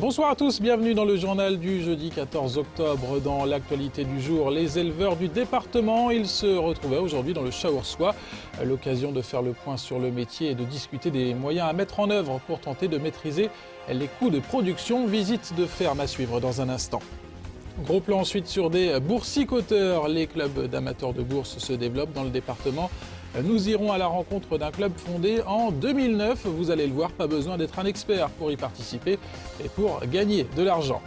Bonsoir à tous, bienvenue dans le journal du jeudi 14 octobre. Dans l'actualité du jour, les éleveurs du département, ils se retrouvaient aujourd'hui dans le Chaourçois. L'occasion de faire le point sur le métier et de discuter des moyens à mettre en œuvre pour tenter de maîtriser les coûts de production. Visite de ferme à suivre dans un instant. Gros plan ensuite sur des boursicoteurs. Les clubs d'amateurs de bourse se développent dans le département. Nous irons à la rencontre d'un club fondé en 2009. Vous allez le voir, pas besoin d'être un expert pour y participer et pour gagner de l'argent.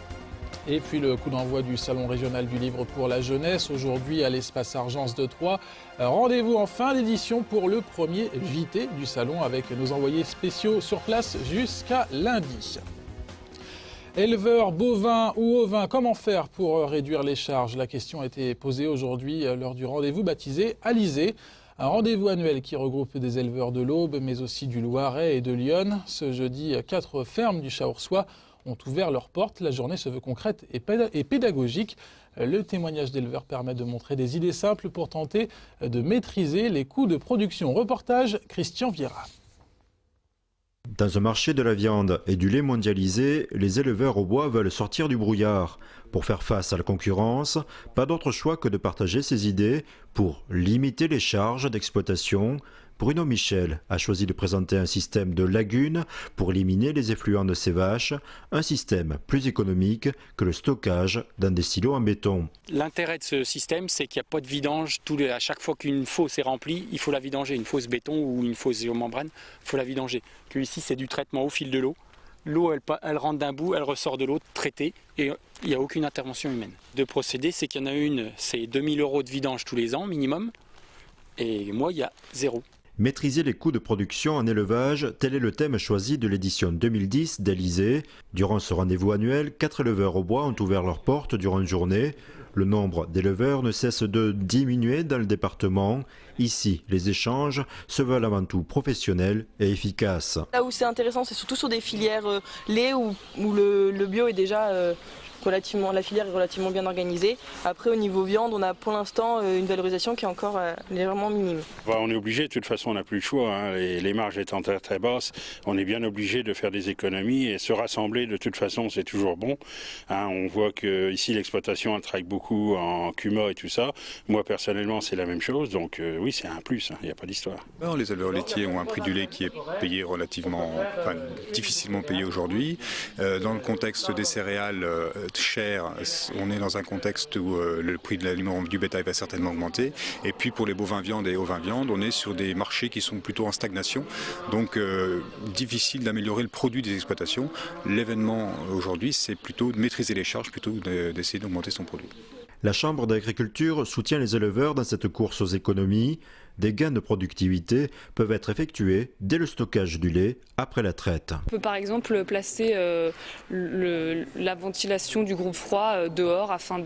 Et puis le coup d'envoi du Salon régional du livre pour la jeunesse, aujourd'hui à l'espace Argence de Troyes. Rendez-vous en fin d'édition pour le premier JT du Salon avec nos envoyés spéciaux sur place jusqu'à lundi. Éleveurs bovins ou ovins, comment faire pour réduire les charges? La question a été posée aujourd'hui lors du rendez-vous baptisé Alizé. Un rendez-vous annuel qui regroupe des éleveurs de l'Aube, mais aussi du Loiret et de l'Yonne. Ce jeudi, 4 fermes du Chaourçois ont ouvert leurs portes. La journée se veut concrète et pédagogique. Le témoignage d'éleveurs permet de montrer des idées simples pour tenter de maîtriser les coûts de production. Reportage Christian Viera. Dans un marché de la viande et du lait mondialisé, les éleveurs au bois veulent sortir du brouillard. Pour faire face à la concurrence, pas d'autre choix que de partager ses idées pour limiter les charges d'exploitation. Bruno Michel a choisi de présenter un système de lagunes pour éliminer les effluents de ses vaches, un système plus économique que le stockage dans des silos en béton. L'intérêt de ce système, c'est qu'il n'y a pas de vidange. À chaque fois qu'une fosse est remplie, il faut la vidanger. Une fosse béton ou une fosse géomembrane, il faut la vidanger. Que ici, c'est du traitement au fil de l'eau. L'eau, elle rentre d'un bout, elle ressort de l'autre, traitée, et il n'y a aucune intervention humaine. De procédé, c'est qu'il y en a une, c'est 2000 € de vidange tous les ans, minimum, et moi, il y a 0. Maîtriser les coûts de production en élevage, tel est le thème choisi de l'édition 2010 d'Alizé. Durant ce rendez-vous annuel, 4 éleveurs au bois ont ouvert leurs portes durant une journée. Le nombre d'éleveurs ne cesse de diminuer dans le département. Ici, les échanges se veulent avant tout professionnels et efficaces. Là où c'est intéressant, c'est surtout sur des filières lait où le bio est déjà la filière est relativement bien organisée. Après, au niveau viande, on a pour l'instant une valorisation qui est encore légèrement minime. On est obligé, de toute façon, on n'a plus le choix. Hein. Les marges étant très très basses, on est bien obligé de faire des économies et se rassembler. De toute façon, c'est toujours bon. Hein, on voit que ici l'exploitation elle travaille beaucoup en CUMA et tout ça. Moi personnellement, c'est la même chose. Donc oui, c'est un plus. Il n'y a pas d'histoire. Les éleveurs laitiers ont un prix du lait qui est payé difficilement payé aujourd'hui. Dans le contexte des céréales cher, on est dans un contexte où le prix de l'aliment du bétail va certainement augmenter. Et puis pour les bovins viande et ovins viande, on est sur des marchés qui sont plutôt en stagnation. Donc difficile d'améliorer le produit des exploitations. L'événement aujourd'hui, c'est plutôt de maîtriser les charges plutôt d'essayer d'augmenter son produit. La Chambre d'agriculture soutient les éleveurs dans cette course aux économies. Des gains de productivité peuvent être effectués dès le stockage du lait après la traite. On peut par exemple placer la ventilation du groupe froid dehors afin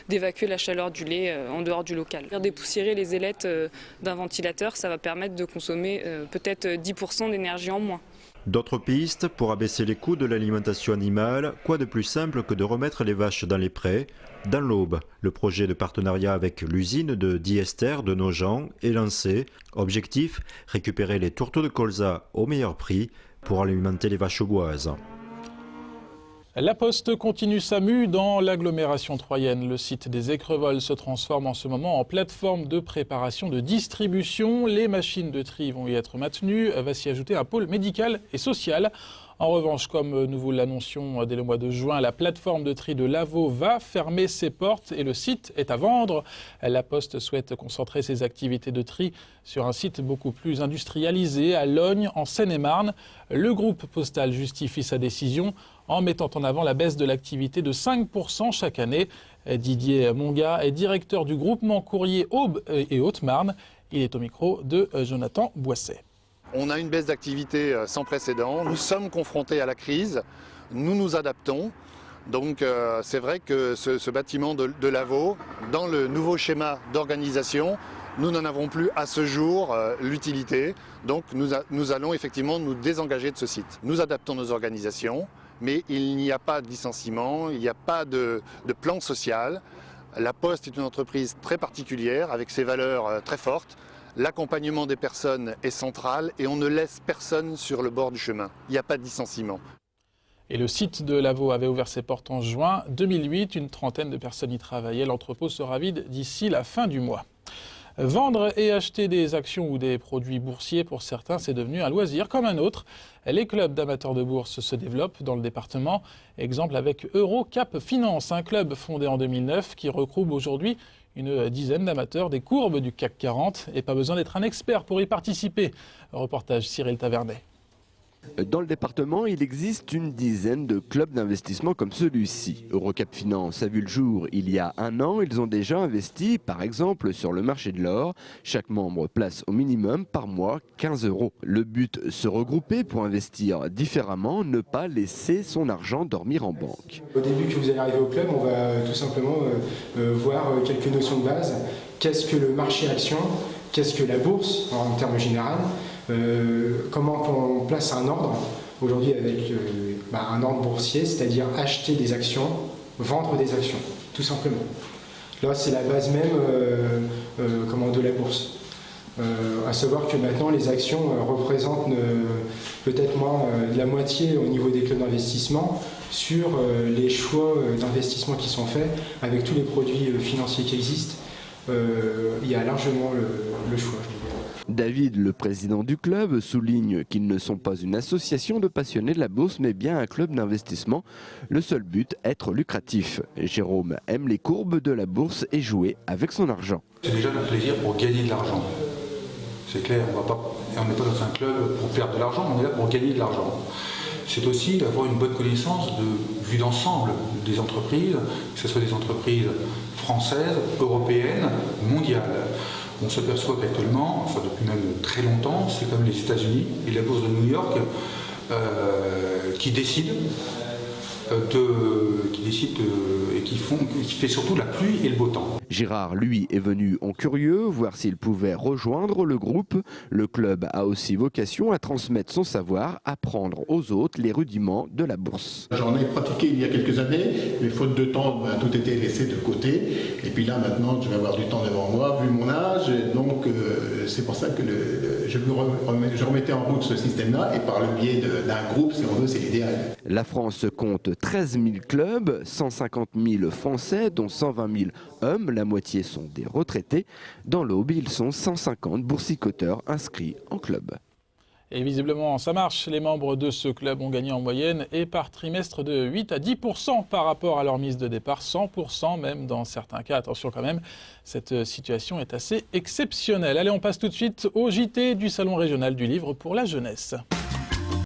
d'évacuer la chaleur du lait en dehors du local. Dépoussiérer les ailettes d'un ventilateur, ça va permettre de consommer peut-être 10% d'énergie en moins. D'autres pistes pour abaisser les coûts de l'alimentation animale, quoi de plus simple que de remettre les vaches dans les prés? Dans l'Aube, le projet de partenariat avec l'usine de Diester de Nogent est lancé. Objectif, récupérer les tourteaux de colza au meilleur prix pour alimenter les vaches auboises. La Poste continue sa mue dans l'agglomération troyenne. Le site des Écrevols se transforme en ce moment en plateforme de préparation de distribution. Les machines de tri vont y être maintenues. Va s'y ajouter un pôle médical et social. En revanche, comme nous vous l'annoncions dès le mois de juin, la plateforme de tri de Lavaux va fermer ses portes et le site est à vendre. La Poste souhaite concentrer ses activités de tri sur un site beaucoup plus industrialisé à Lognes, en Seine-et-Marne. Le groupe postal justifie sa décision en mettant en avant la baisse de l'activité de 5% chaque année. Didier Monga est directeur du groupement courrier Aube et Haute-Marne. Il est au micro de Jonathan Boisset. On a une baisse d'activité sans précédent. Nous sommes confrontés à la crise. Nous nous adaptons. Donc c'est vrai que ce bâtiment de Lavaux, dans le nouveau schéma d'organisation, nous n'en avons plus à ce jour l'utilité. Donc nous allons effectivement nous désengager de ce site. Nous adaptons nos organisations, mais il n'y a pas de licenciement, il n'y a pas de plan social. La Poste est une entreprise très particulière, avec ses valeurs très fortes. L'accompagnement des personnes est central et on ne laisse personne sur le bord du chemin. Il n'y a pas de licenciement. Et le site de Lavaux avait ouvert ses portes en juin 2008. Une trentaine de personnes y travaillaient. L'entrepôt sera vide d'ici la fin du mois. Vendre et acheter des actions ou des produits boursiers, pour certains, c'est devenu un loisir comme un autre. Les clubs d'amateurs de bourse se développent dans le département. Exemple avec Eurocap Finance, un club fondé en 2009 qui regroupe aujourd'hui une dizaine d'amateurs des courbes du CAC 40. Et pas besoin d'être un expert pour y participer. Reportage Cyril Tavernet. Dans le département, il existe une dizaine de clubs d'investissement comme celui-ci. Eurocap Finance a vu le jour il y a un an. Ils ont déjà investi, par exemple, sur le marché de l'or. Chaque membre place au minimum par mois 15 €. Le but, se regrouper pour investir différemment, ne pas laisser son argent dormir en banque. Au début que vous allez arriver au club, on va tout simplement voir quelques notions de base. Qu'est-ce que le marché action? Qu'est-ce que la bourse en termes généraux? Comment on place un ordre aujourd'hui avec un ordre boursier, c'est-à-dire acheter des actions, vendre des actions, tout simplement. Là, c'est la base même de la bourse. À savoir que maintenant, les actions représentent peut-être moins de la moitié au niveau des clubs d'investissement sur les choix d'investissement qui sont faits avec tous les produits financiers qui existent. Il y a largement le choix. David, le président du club, souligne qu'ils ne sont pas une association de passionnés de la bourse, mais bien un club d'investissement. Le seul but, être lucratif. Jérôme aime les courbes de la bourse et jouer avec son argent. C'est déjà un plaisir pour gagner de l'argent. C'est clair, on n'est pas dans un club pour perdre de l'argent, on est là pour gagner de l'argent. C'est aussi d'avoir une bonne connaissance de vue d'ensemble des entreprises, que ce soit des entreprises françaises, européennes, mondiales. On s'aperçoit qu'actuellement, enfin depuis même très longtemps, c'est comme les États-Unis et la bourse de New York qui décident et qui fait surtout la pluie et le beau temps. Gérard, lui, est venu en curieux, voir s'il pouvait rejoindre le groupe. Le club a aussi vocation à transmettre son savoir, apprendre aux autres les rudiments de la bourse. J'en ai pratiqué il y a quelques années, mais faute de temps, tout était laissé de côté. Et puis là, maintenant, je vais avoir du temps devant moi, vu mon âge. Donc, c'est pour ça que je remettais en route ce système-là. Et par le biais d'un groupe, si on veut, c'est l'idéal. La France compte 13 000 clubs, 150 000 Français, dont 120 000 hommes. La moitié sont des retraités. Dans l'Aube, ils sont 150 boursicoteurs inscrits en club. Et visiblement, ça marche. Les membres de ce club ont gagné en moyenne et par trimestre de 8 à 10% par rapport à leur mise de départ, 100% même dans certains cas. Attention quand même, cette situation est assez exceptionnelle. Allez, on passe tout de suite au JT du Salon régional du livre pour la jeunesse.